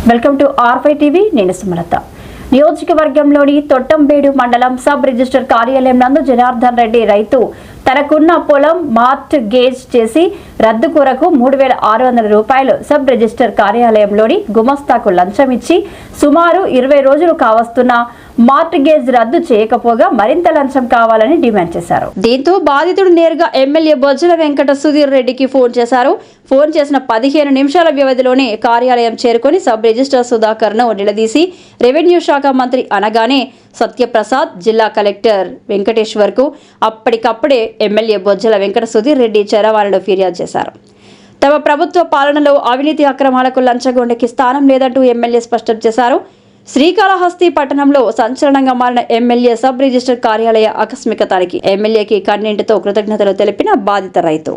Welcome to R5 TV. నేను సుమలత. నియోజకవర్గంలోని తొట్టంబేడు మండలం సబ్ రిజిస్టర్ కార్యాలయం నందు జనార్దన్ రెడ్డి రైతు తనకున్న పొలం మార్ట్ గేజ్ చేసి రద్దు కొరకు 3600 రూపాయలు సబ్ రిజిస్టర్ కార్యాలయంలోని గుమస్తాకు లంచం ఇచ్చి సుమారు 20 రోజులు కావస్తున్న మార్ట్ గేజ్ రద్దు చేయకపోగా మరింత లంచం కావాలని డిమాండ్ చేశారు. దీంతో బాధితుడు నేరుగా ఎమ్మెల్యే బొజ్జల వెంకట సుధీర్ రెడ్డికి ఫోన్ చేశారు. ఫోన్ చేసిన 15 నిమిషాల వ్యవధిలోనే కార్యాలయం చేరుకొని సబ్ రిజిస్టర్ సుధాకర్ ను నిలదీసి రెవెన్యూ శాఖ మంత్రి అనగానే సత్యప్రసాద్, జిల్లా కలెక్టర్ వెంకటేశ్వర్ కు అప్పటికప్పుడే ఎమ్మెల్యే బొజ్జల వెంకట సుధీర్ రెడ్డి చరవాణిలో ఫిర్యాదు చేశారు. తమ ప్రభుత్వ పాలనలో అవినీతి అక్రమాలకు లంచగొండకి స్థానం లేదంటూ ఎమ్మెల్యే స్పష్టం చేశారు. శ్రీకాళహస్తి పట్టణంలో సంచలనంగా మారిన ఎమ్మెల్యే సబ్ రిజిస్టర్ కార్యాలయ ఆకస్మిక తనిఖీ. ఎమ్మెల్యేకి కన్నీంటితో కృతజ్ఞతలు తెలిపిన బాధిత రైతు.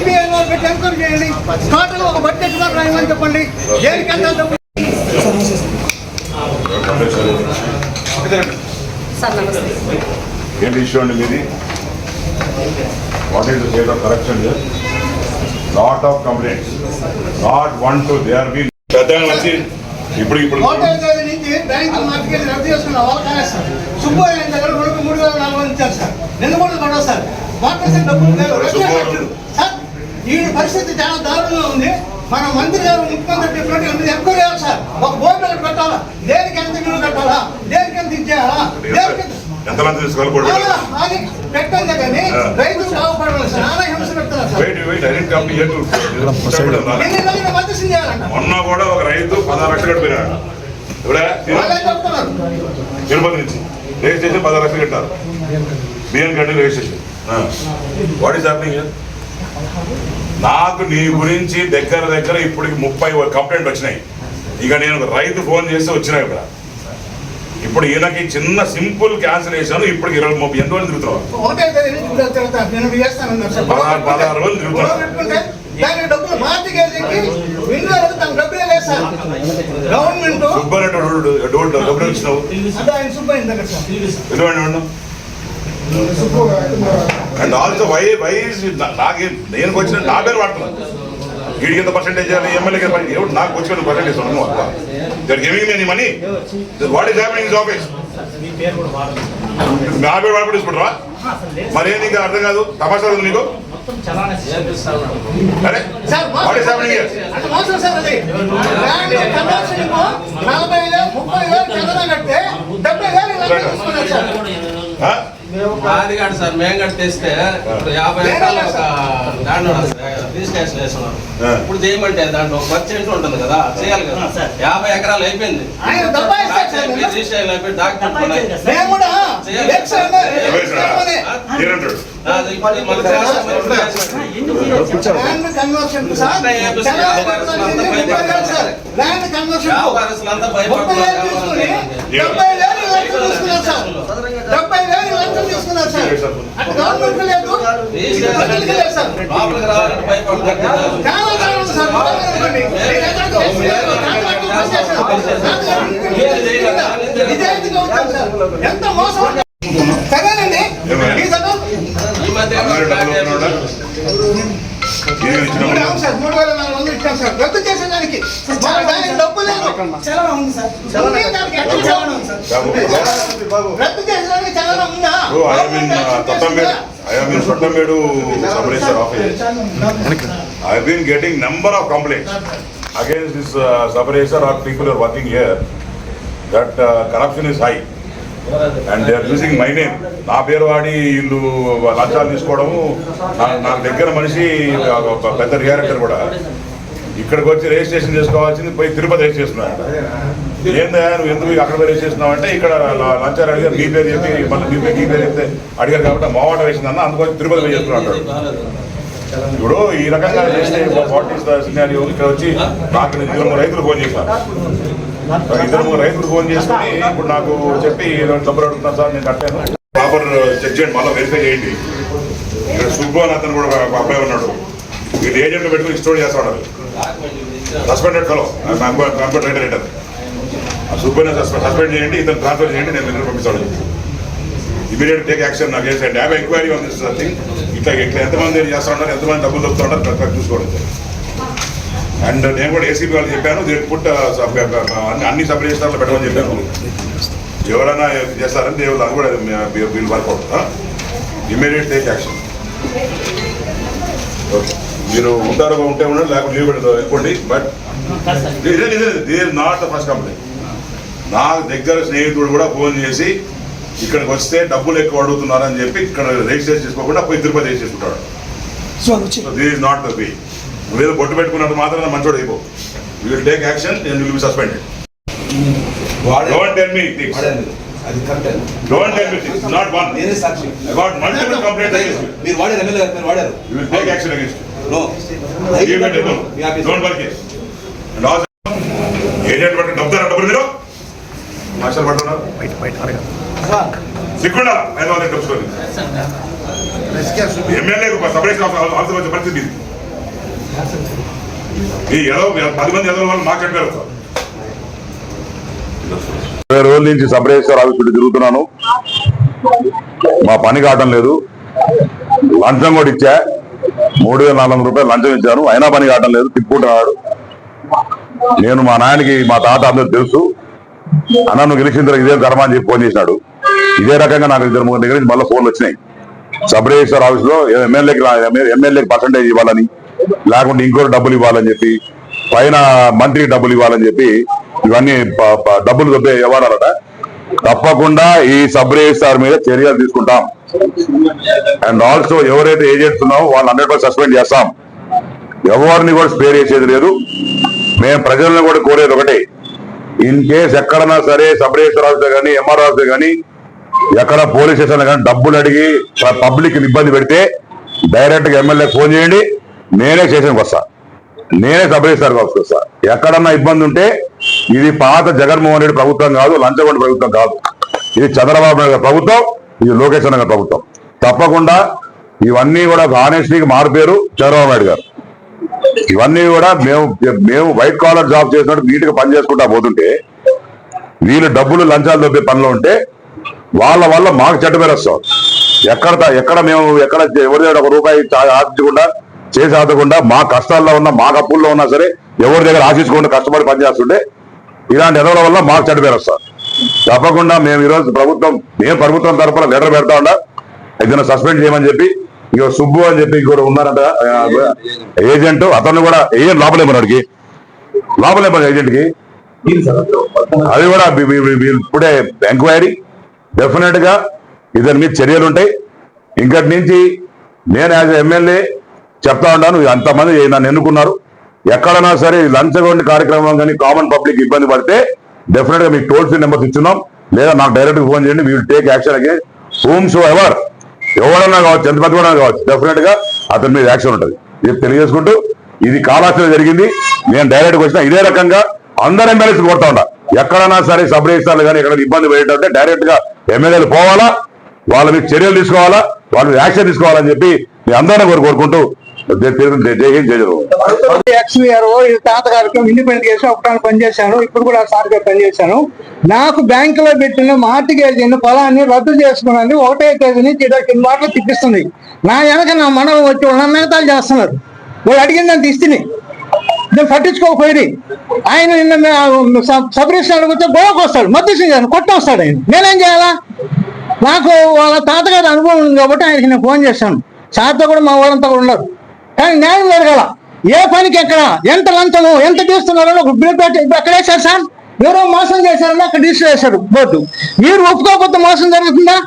What is the state of corruption here? Lot of complaints. Not one, two. They are being. ఇప్పుడు బ్యాంక్ మార్కెట్ రద్దు చేసుకున్న వాళ్ళు కానీ సార్ సుబ్బయ్య దగ్గర 3400 ఇచ్చారు సార్. నిన్న కూడా పడవ సార్ మార్కెట్ డబ్బులు సార్. ఈ పరిస్థితి చాలా దారుణంగా ఉంది. మన మంత్రి గారు ముఖ్యమంత్రి డిప్యూటీ ఎంక్వైరీ చేయాలి సార్. ఒక బోర్డు మీద పెట్టాలా, దేనికి ఎంత బిల్లు కట్టాలా, దేనికి ఎంత ఇచ్చేయాలా, దేనికి అది పెట్టండి కానీ రైతులు బాగుపడాలి సార్. నానా హింస పెడతారు సార్. మొన్న కూడా ఒక రైతు 16 లక్షలు కట్టిపోయినాడు. తిరుపతి నుంచి రిజిస్ట్రేషన్ 16 లక్షలు కట్టారు. బిఎన్ గడ్డి రిజిస్ట్రేషన్. What is happening? నాకు నీ గురించి దగ్గర ఇప్పటికి 30 కంప్లైంట్ వచ్చినాయి. ఇక నేను రైతు ఫోన్ చేసి వచ్చినాయి. ఇక్కడ ఇప్పుడు ఈయనకి చిన్న సింపుల్ క్యాన్సిలేషన్ ఇప్పటికి 20-30 ఎంత రోజులు తిరుగుతున్నావు? 16 రోజులు తిరుగుతున్నావు. డబ్బులు ఇచ్చినావు. అండ్ ఆల్సో వై నాకే నేను వచ్చిన నా పేరు వాడుతున్నాను. వీడికి ఎంత పర్సెంటేజ్ ఎమ్మెల్యే నాకు వచ్చిన percentage giving money. What is happening in office? నా పేరు వాడు తీసుకుంటారా? మరేం నీకు అర్థం కాదు. తమాషా ఉంది నీకు. అరే వాట్ ఈస్ హ్యాపెనింగ్ హియర్? అది కాదు సార్, మేము కట్టేస్తే 50 ఎకరాలు రిజిస్ట్రేషన్ వేస్తున్నాం. ఇప్పుడు చేయమంటే దాంట్లో 10% ఉంటుంది కదా, చేయాలి కదా. 50 ఎకరాలు అయిపోయింది, రిజిస్ట్రేషన్ అయిపోయింది, ఎంత మోసం సరేనండి. సార్ 3400 ఇచ్చాం సార్. రద్దు చేసేదానికి డబ్బు లేదు. రద్దు చేసేదానికి చాలా ఉందా? I am in Tottambedu sub-register office. I have been getting number of complaints against this sub-register or people who are working here that corruption is high and they are using my name. నా పేరు వాడి వీళ్ళు లంచాలు తీసుకోవడము. నాకు దగ్గర మనిషి పెద్ద రియాక్టర్ కూడా ఇక్కడికి వచ్చి రిజిస్ట్రేషన్ చేసుకోవాల్సింది పోయి తిరుపతి రిజిస్టర్ చేసుకున్నాడు. ఏందా నువ్వు ఎందుకు అక్కడ పోయి రిజిస్టర్ చేస్తున్నావు అంటే ఇక్కడ లంచాలు అడిగారు, మీ పేరు చెప్పి మళ్ళీ మీ పేరు చెప్తే అడిగారు కాబట్టి మోవాట వేసిందన్న అందుకోసం తిరుపతి పోయి చేస్తున్నాడు. ఇప్పుడు ఈ రకంగా చేస్తే వాట్ ఈస్ ద సినారియో? ఇక్కడ వచ్చి నాకు 2-3 రైతులు ఫోన్ చేశారు. 2-3 రైతులు ఫోన్ చేసుకుని ఇప్పుడు నాకు చెప్పి డబ్బులు అడుగుతున్నాను సార్, నేను కట్టాను, ప్రాపర్ చెక్ చేయండి, మళ్ళీ వెరిఫై చేయండి. ఇక్కడ సుబ్బు అని అతను కూడా ఒక అబ్బాయి ఉన్నాడు. వీళ్ళు ఏజెంట్లు పెట్టుకుని స్టోర్ చేస్తాడు. Suspended fellow, computer writer. సుబ్బుని సస్పెండ్ చేయండి, ఇతను ట్రాన్స్ఫర్ చేయండి, నేను దగ్గర పంపిస్తాడు. ఇమీడియట్ టేక్ యాక్షన్ నాకు చేసేయండి. Have enquiry on this thing. ఇట్లా ఎంతమంది చేస్తూ ఉంటారు, ఎంతమంది డబ్బులు దొరుకుతూ ఉంటారు చూసుకోండి. అండ్ నేను కూడా ఏసీబీ వాళ్ళు చెప్పాను పుట్ అన్ని సబ్ రిజిస్టర్లో పెట్టమని చెప్పాను. ఎవరైనా చేస్తారని దేవుళ్ళు అది కూడా వీళ్ళు workout immediate take action. Okay, మీరు ఉంటారు ఉంటే ఉండండి, లేకపోతే లీవ్ పెట్టుకోండి. But this not the first complaint. నా దగ్గర స్నేహితుడు కూడా ఫోన్ చేసి ఇక్కడికి వస్తే డబ్బులు ఎక్కువ అడుగుతున్నారని చెప్పి ఇక్కడ రిజిస్టర్ చేసుకోకుండా పోయి తిరుపతి రిజిస్టర్ చేసుకుంటాడు. So this is not the way. నువ్వేదో బొట్టు పెట్టుకున్నట్టు మాత్రం మంచోడు అయిపో. You will take action and you will be suspended. Don't tell me things. Don't tell me things. Not one. I got multiple complaints against you. మీరు వాడారు MLA గారు, మీరు వాడారు. You will take action against you. No Leave it alone. Don't work here. And also, agent పట్టు డబ్బులు మీరు martial పట్టున్నారు సిక్కుండా 5,000 డబ్బులు ఎమ్మెల్యేకు సపరేషన్ అవసరం పరిస్థితి ఇది. ఈ 10 మంది ఎదవ వాళ్ళు మాకు చెప్పారు. 20 రోజుల నుంచి సబ్ రిజిస్టర్ ఆఫీస్ పెట్టి తిరుగుతున్నాను. మా పని కావటం లేదు. లంచం కూడా ఇచ్చా, 3,400 రూపాయలు లంచం ఇచ్చాను, అయినా పని కావటం లేదు. తిప్పుకుంటున్నాడు. నేను మా నాయనకి మా తాత అందరూ తెలుసు. అన్న నువ్వు గెలిచిన తర్వాత ఇదే ధర్మ అని చెప్పి ఫోన్ చేసినాడు. ఇదే రకంగా నాకు 2-3 దగ్గర నుంచి మళ్ళీ ఫోన్లు వచ్చినాయి. సబ్ రిజిస్టర్ ఆఫీస్ లో ఎమ్మెల్యేకి పర్సంటేజ్ ఇవ్వాలని, లేకుంటే ఇంకోటి డబ్బులు ఇవ్వాలని చెప్పి, పైన మంత్రికి డబ్బులు ఇవ్వాలని చెప్పి ఇవన్నీ డబ్బులు దొబ్బే వ్యవహారాలట. తప్పకుండా ఈ సబ్ రిజిస్టార్ మీద చర్యలు తీసుకుంటాం. అండ్ ఆల్సో ఎవరైతే ఏజెంట్స్ ఉన్నావో వాళ్ళు 100% సస్పెండ్ చేస్తాం. ఎవరిని కూడా స్పేర్ చేసేది లేదు. మేము ప్రజలను కూడా కోరేది ఒకటే, ఇన్ కేస్ ఎక్కడన్నా సరే సబ్ రిజిస్టర్ ఆఫీసర్ కానీ ఎంఆర్ఓ ఆఫీసర్ కానీ ఎక్కడ పోలీస్ స్టేషన్ కానీ డబ్బులు అడిగి పబ్లిక్ ఇబ్బంది పెడితే డైరెక్ట్ గా ఎమ్మెల్యే ఫోన్ చేయండి, నేనే స్టేషన్కి వస్తా, నేనే సబ్ రిజిస్టర్ ఆఫీస్కి వస్తా. ఎక్కడన్నా ఇబ్బంది ఉంటే ఇది పాత జగన్మోహన్ రెడ్డి ప్రభుత్వం కాదు, లంచగొండ ప్రభుత్వం కాదు, ఇది చంద్రబాబు నాయుడు ప్రభుత్వం, ఇది లోకేష్ గారి ప్రభుత్వం. తప్పకుండా ఇవన్నీ కూడా ఆనెస్టీకి మారిపోయారు చంద్రబాబు నాయుడు గారు. ఇవన్నీ కూడా మేము వైట్ కాలర్ జాబ్ చేసినట్టు నీట్ గా పని చేసుకుంటా పోతుంటే వీళ్ళు డబ్బులు లంచాలు దొబ్బే పనిలో ఉంటే వాళ్ళ వల్ల మాకు చెడ్డ పేరు వస్తాం. ఎక్కడ మేము ఎవరి దగ్గర 1 రూపాయి ఆశించకుండా చేసి ఆదకుండా మా కష్టాల్లో ఉన్నా మా అప్పుల్లో ఉన్నా సరే ఎవరి దగ్గర ఆశించకుండా కష్టపడి పనిచేస్తుంటే ఇలాంటి ఎదవల వల్ల మాకు చెడ్డ పేరు వస్తాం. తప్పకుండా మేము ఈరోజు ప్రభుత్వం తరఫున లెటర్ పెడతా ఉండా ఏదైనా సస్పెండ్ చేయమని చెప్పి. ఇక సుబ్బు అని చెప్పి ఇంకోటి ఉన్నారంట ఏజెంట్, అతను కూడా ఏజెంట్ లోపలేమన్నాడికి ఏజెంట్ కి అది కూడా ఇప్పుడే ఎంక్వైరీ. డెఫినెట్ గా ఇతని మీద చర్యలు ఉంటాయి. ఇంకటి నుంచి నేను యాజ్ ఎమ్మెల్యే చెప్తా ఉన్నాను, అంతమంది నన్ను ఎన్నుకున్నారు. ఎక్కడన్నా సరే లంచగొండి కార్యక్రమం కానీ కామన్ పబ్లిక్ ఇబ్బంది పడితే డెఫినెట్ గా మీకు టోల్ ఫ్రీ నెంబర్స్ ఇచ్చున్నాం, లేదా నాకు డైరెక్ట్ ఫోన్ చేయండి. We will take action against whom so ever, ఎవరన్నా కావచ్చు, ఎంత పెద్ద కావచ్చు, డెఫినెట్ గా అతని మీద యాక్షన్ ఉంటుంది. ఇది తెలియజేసుకుంటూ ఇది కాలాస్త్రం జరిగింది. నేను డైరెక్ట్ గా వచ్చిన ఇదే రకంగా అందరు ఎమ్మెల్యేస్ కోరుతా ఉండా, ఎక్కడన్నా సరే సబ్ రిజిస్టార్లు కానీ ఎక్కడ ఇబ్బంది పడేటంటే డైరెక్ట్ గా ఎమ్మెల్యేలు పోవాలా, వాళ్ళ మీద చర్యలు తీసుకోవాలా, వాళ్ళ మీద యాక్షన్ తీసుకోవాలని చెప్పి మీ అందరినీ కోరుకుంటూ జై హింద్, జై జగన్. ఎక్స్వీఆర్ఓ తాతగారికి ఇండిపెండెంట్ చేసి ఒకటాన్ని పనిచేశాను. ఇప్పుడు కూడా సార్ గారు పనిచేశాను. నాకు బ్యాంకులో పెట్టిన మార్టిగేజ్ పొలాన్ని రద్దు చేసుకున్నాను. 1వ తేదీ నుంచి 20 మాటలు తిప్పిస్తుంది. నా వెనక నా మనవ వచ్చి నమ్మకాలు చేస్తున్నారు. వాళ్ళు అడిగిందని ఇస్తుంది, నేను పట్టించుకోకపోయి ఆయన నిన్న సబ్ రిజిస్టర్ వస్తే గొడవకు వస్తాడు, మధ్యస్థం కొట్టొస్తాడు. ఆయన నేనేం చేయాలా? నాకు వాళ్ళ తాతగారి అనుభవం ఉంది కాబట్టి ఆయనకి నేను ఫోన్ చేశాను. సార్తో కూడా మా వాళ్ళంతా కూడా ఉన్నారు. కానీ న్యాయం జరగాల. ఏ పనికి ఎక్కడ ఎంత లంచము ఎంత తీస్తున్నారో ఒక బిల్ పెట్టి అక్కడ వేశారు సార్. ఎవరో మోసం చేశారని అక్కడ రిజిస్టర్ చేశారు బోర్డు. మీరు ఒప్పుకోకపోతే మోసం జరుగుతుందా?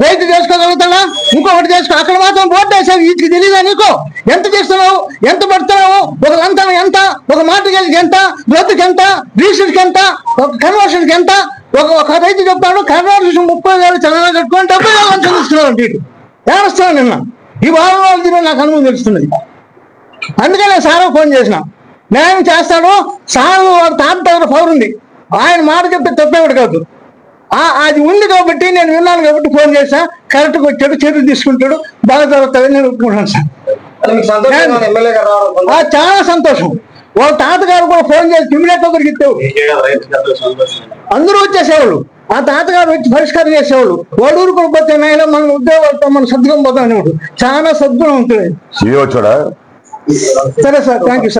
రైతు చేసుకోగలుగుతాడా? ఇంకొకటి చేసుకో. అక్కడ మాత్రం బోర్డు వేశారు. వీటికి తెలియదా నీకు? ఎంత చేస్తున్నావు, ఎంత పడుతున్నావు, ఒక లంచం ఎంత, ఒక మార్టిగేజ్కి ఎంత, రద్దుకి ఎంత, రిజిస్టర్కి ఎంత, ఒక కన్వర్షన్కి ఎంత. ఒక రైతు చెప్తాడు కన్వర్షన్ 30,000 చంద్రబాబు కట్టుకొని 70,000 లంచం తీసుకున్నాడు. వీటి ఏడుస్తాను నిన్న ఈ వారం రోజులు నాకు అనుభవం తెలుస్తున్నది. అందుకనే సార్ ఫోన్ చేసిన, న్యాయం చేస్తాడు సార్. వాడు తాత దగ్గర పవర్ ఉంది, ఆయన మాట చెప్తే తప్పేవాడు కాదు. అది ఉంది కాబట్టి నేను విన్నాను కాబట్టి ఫోన్ చేశా. కరెక్ట్గా వచ్చాడు, చర్యలు తీసుకుంటాడు, బాగా జరుగుతాడని నేను ఒప్పుకుంటాను సార్. చాలా సంతోషం. వాళ్ళ తాతగారు కూడా ఫోన్ చేసి ఇమ్మీడియట్ గా దొరికితే అందరూ వచ్చేసేవాళ్ళు. ఆ తాతగారు వచ్చి పరిష్కారం చేసేవాళ్ళు. వాడు కూడా పోతే నాయన మన ఉద్యోగాలతో మనం సద్గుణం పోతాం అనేవాడు. చాలా సద్గుణం ఉంటుంది. సరే సార్, థ్యాంక్ యూ సార్.